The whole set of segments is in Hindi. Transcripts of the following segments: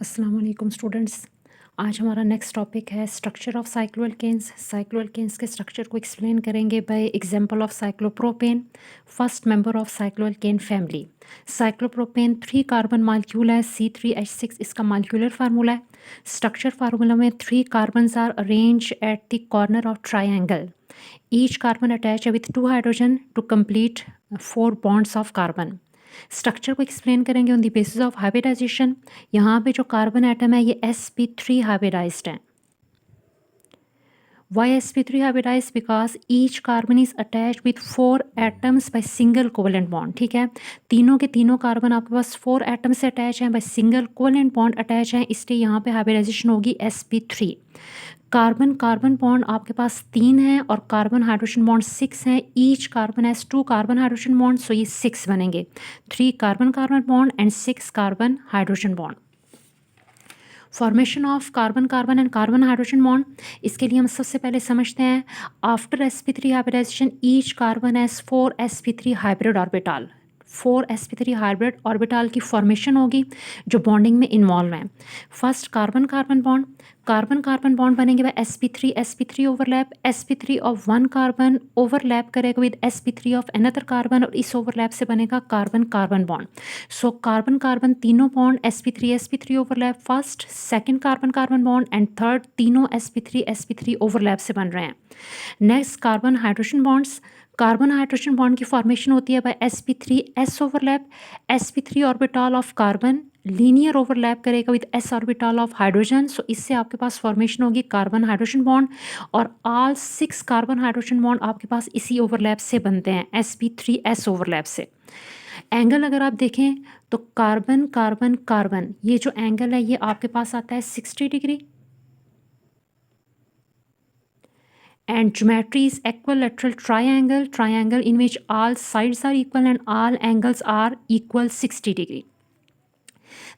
अस्सलाम वालेकुम स्टूडेंट्स। आज हमारा नेक्स्ट टॉपिक है स्ट्रक्चर ऑफ साइक्लोअल्केन्स। साइक्लोअल्केन्स के स्ट्रक्चर को एक्सप्लेन करेंगे by example of cyclopropane, first member of cycloalkane family. Cyclopropane 3 carbon molecule है, C3H6 इसका मॉलिक्यूलर फार्मूला है। स्ट्रक्चर फार्मूला में 3 carbons are arrange at the corner of triangle. Each carbon attach with 2 hydrogen to complete 4 bonds of carbon. Structure को एक्सप्लेन करेंगे on the basis of hybridization. यहाँ पे जो कार्बन एटम है ये sp3 हाइब्रिडाइज्ड है। Why sp3 hybridized? Because each carbon is attached with 4 atoms by single covalent bond। ठीक है, तीनों के तीनों कार्बन आपके पास 4 एटम से अटैच हैं, by single covalent bond attach हैं, इसलिए यहाँ पे हाइब्रिडाइजेशन होगी sp3। कार्बन कार्बन बॉन्ड आपके पास 3 हैं और कार्बन हाइड्रोजन बॉन्ड 6 हैं। Each carbon has 2 carbon hydrogen bond, so ये 6 बनेंगे। 3 carbon carbon bond and 6 carbon hydrogen bond. Formation of carbon carbon and carbon hydrogen bond, इसके लिए हम सबसे पहले समझते हैं after sp3 hybridization each carbon has 4 sp3 hybrid orbital. 4 sp3 hybrid orbital की फॉर्मेशन होगी जो बॉन्डिंग में इन्वॉल्व हैं। First carbon carbon bond, carbon carbon bond बनेंगे bye sp3 overlap. sp3 of one carbon overlap करेगा with sp3 of another carbon और इस ओवरलैप से बनेगा carbon carbon bond. So carbon carbon तीनों bond sp3 overlap first, second carbon carbon bond and third तीनों sp3 ओवरलैप से बन रहे हैं। Next carbon hydrogen bonds, carbon hydrogen bond की फॉर्मेशन होती है by sp3s overlap. sp3 orbital of carbon linear overlap करेगा with s orbital of hydrogen, so इससे आपके पास फॉर्मेशन होगी कार्बन हाइड्रोजन बॉन्ड और ऑल 6 कार्बन हाइड्रोजन बॉन्ड आपके पास इसी ओवरलैप से बनते हैं, sp3s ओवरलैप से। एंगल अगर आप देखें तो कार्बन कार्बन कार्बन ये जो एंगल है ये आपके पास आता है 60 degree and geometry is equilateral triangle in which all sides are equal and all angles are equal 60 degree।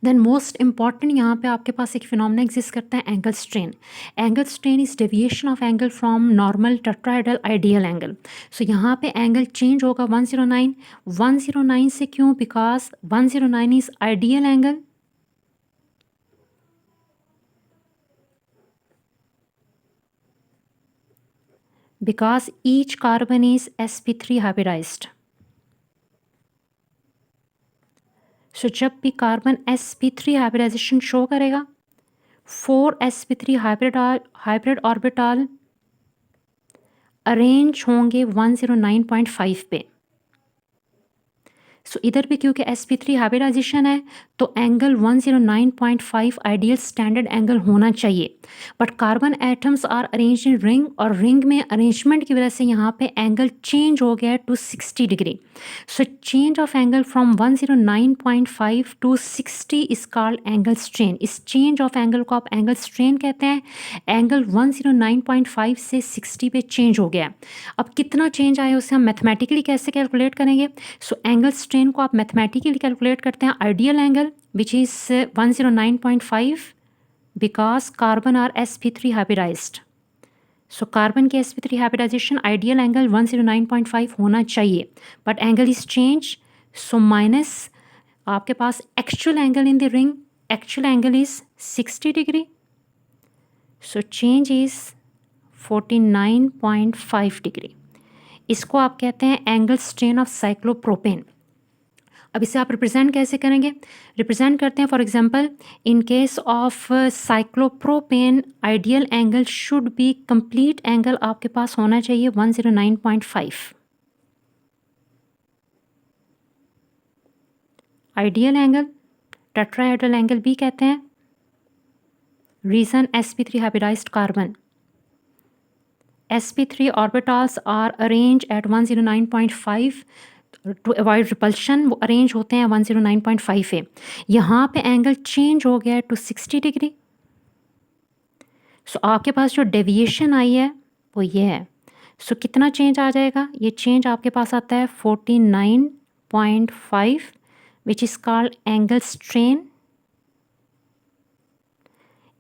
Then most important यहाँ पे आपके पास एक फिनोमेना एग्जिस्ट करता है angle strain. Angle strain is deviation of angle from normal tetrahedral ideal angle. So यहाँ पे एंगल चेंज होगा 109 से। क्यों? Because 109 is ideal angle because each carbon is sp3 hybridized। So जब भी कार्बन sp3 हाइब्रिडाइजेशन शो करेगा 4 sp3 हाइब्रिड ऑर्बिटल अरेंज होंगे 109.5 पे। सो इधर भी क्योंकि sp3 हाइब्रिडाइजेशन है तो एंगल 109.5 आइडियल स्टैंडर्ड एंगल होना चाहिए, but carbon atoms are arrange in ring और रिंग में अरेंजमेंट की वजह से यहाँ पे एंगल चेंज हो गया to 60 degree. So change of angle from 109.5 to 60 is called angle strain. इस चेंज ऑफ एंगल को आप एंगल स्ट्रेन कहते हैं। एंगल 109.5 से 60 पे चेंज हो गया। अब कितना चेंज आया उसे हम मैथमेटिकली कैसे कैलकुलेट करेंगे? सो एंगल स्ट्रेन को आप मैथमेटिकली कैलकुलेट करते हैं ideal angle which is 109.5 because carbon are sp3 hybridized. So carbon के sp3 हाइब्रिडाइजेशन आइडियल एंगल 109.5 होना चाहिए, but angle is change. So minus आपके पास actual angle in the ring, actual angle is 60 degree. So change is 49.5 degree. इसको आप कहते हैं एंगल स्ट्रेन ऑफ साइक्लोप्रोपेन। अब इसे आप रिप्रेजेंट कैसे करेंगे? रिप्रेजेंट करते हैं for example in case of cyclopropane ideal angle should be complete angle आपके पास होना चाहिए 109.5। आइडियल एंगल टेट्राहेड्रल एंगल भी कहते हैं। Reason sp3 hybridized carbon, sp3 orbitals are arrange at 109.5 to avoid repulsion, वो अरेंज होते हैं 109.5 पे। यहाँ पे एंगल चेंज हो गया टू 60 डिग्री। सो आपके पास जो डेविएशन आई है वो ये है। सो कितना चेंज आ जाएगा? ये चेंज आपके पास आता है 49.5 which is called angle strain.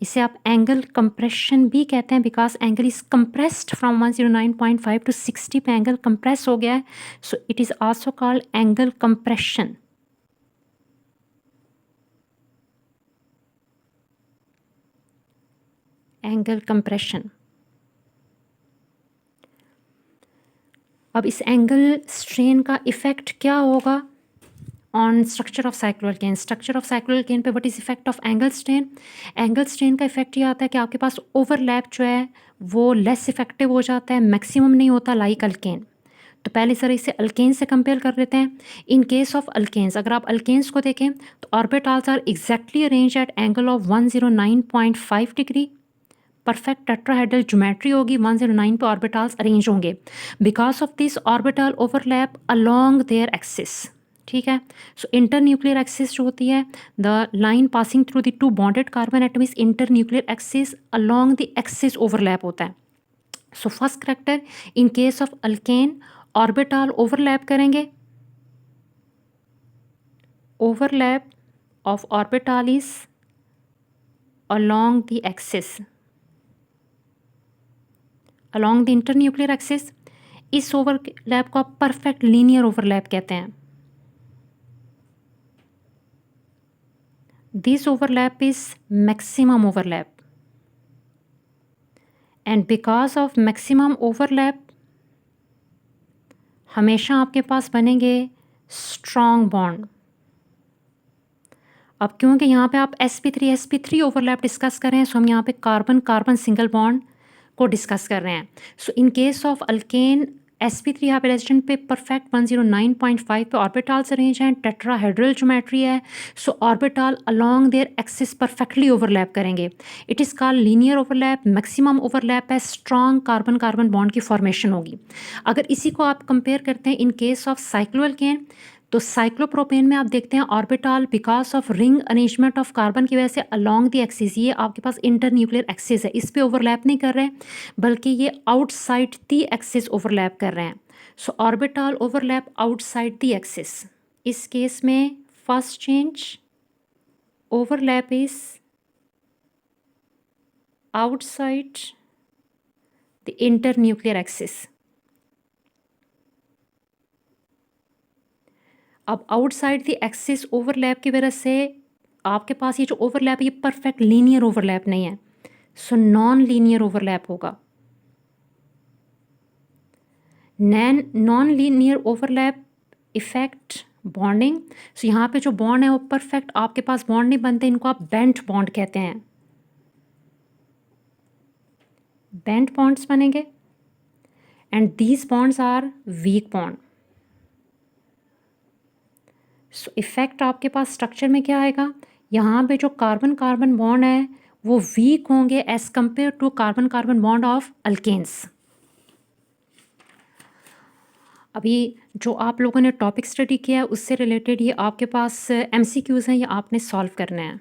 इसे आप एंगल कंप्रेशन भी कहते हैं because angle is compressed from 109.5 to 60 पे एंगल कंप्रेस हो गया है। So it is also called angle compression. Angle compression. अब इस एंगल स्ट्रेन का इफ़ेक्ट क्या होगा on structure of cycloalkane. Structure of cycloalkane पे what is effect of angle strain. Angle strain का इफेक्ट ये आता है कि आपके पास ओवरलैप जो है वो लेस इफेक्टिव हो जाता है, मैक्सिमम नहीं होता लाइक अल्केन। तो पहले सर इसे अल्केन से कंपेयर कर लेते हैं। इन केस ऑफ अल्केन्स, अगर आप अल्केन्स को देखें तो orbitals are exactly arrange at angle of 109.5 degree. Perfect tetrahedral geometry होगी, 109 पे ऑर्बिटल्स अरेंज होंगे। Because of this orbital overlap along their axis. ठीक है, सो इंटर न्यूक्लियर एक्सिस जो होती है, the line passing through the two bonded carbon atom is internuclear axis, along the axis overlap होता है। So first character in case of alkane orbital overlap करेंगे, overlap of orbital is along the axis, along the internuclear axis. इस ओवरलैप को आप परफेक्ट लीनियर ओवरलैप कहते हैं। This overlap is maximum overlap, and because of maximum overlap हमेशा आपके पास बनेंगे स्ट्रॉन्ग बॉन्ड। अब क्योंकि यहाँ पे आप sp3 ओवरलैप डिस्कस कर रहे हैं, सो हम यहाँ पे कार्बन कार्बन सिंगल बॉन्ड को डिस्कस कर रहे हैं। So in case of alkane sp3 hybridization पे परफेक्ट 109.5 पे ऑर्बिटल्स अरेंज हैं, टेट्राहेड्रल ज्योमेट्री है, so orbital along their axis perfectly overlap करेंगे। It is called linear overlap, maximum overlap है, स्ट्रॉन्ग कार्बन कार्बन बॉन्ड की फॉर्मेशन होगी। अगर इसी को आप कंपेयर करते हैं इन केस ऑफ साइक्लोअल्केन, तो साइक्लोप्रोपेन में आप देखते हैं orbital because of ring arrangement of carbon की वजह से अलोंग द एक्सिस, ये आपके पास इंटर न्यूक्लियर एक्सिस है, इस पे ओवरलैप नहीं कर रहे हैं बल्कि ये आउटसाइड द एक्सिस ओवरलैप कर रहे हैं। So orbital overlap outside the axis. इस केस में first change overlap is outside the internuclear axis. अब आउटसाइड द एक्सिस ओवरलैप की वजह से आपके पास ये जो ओवरलैप है ये परफेक्ट लीनियर ओवरलैप नहीं है, सो नॉन लीनियर ओवरलैप होगा। Nonlinear overlap effect bonding. So यहाँ पे जो बॉन्ड है वो परफेक्ट आपके पास बॉन्ड नहीं बनते, इनको आप बेंट बॉन्ड कहते हैं। बेंट बॉन्ड्स बनेंगे and these bonds are weak bond. So effect आपके पास स्ट्रक्चर में क्या आएगा, यहाँ पे जो कार्बन कार्बन बॉन्ड है वो वीक होंगे as compare to carbon carbon bond of alkanes. अभी जो आप लोगों ने टॉपिक स्टडी किया है उससे रिलेटेड ये आपके पास MCQs हैं, ये आपने सॉल्व करना है।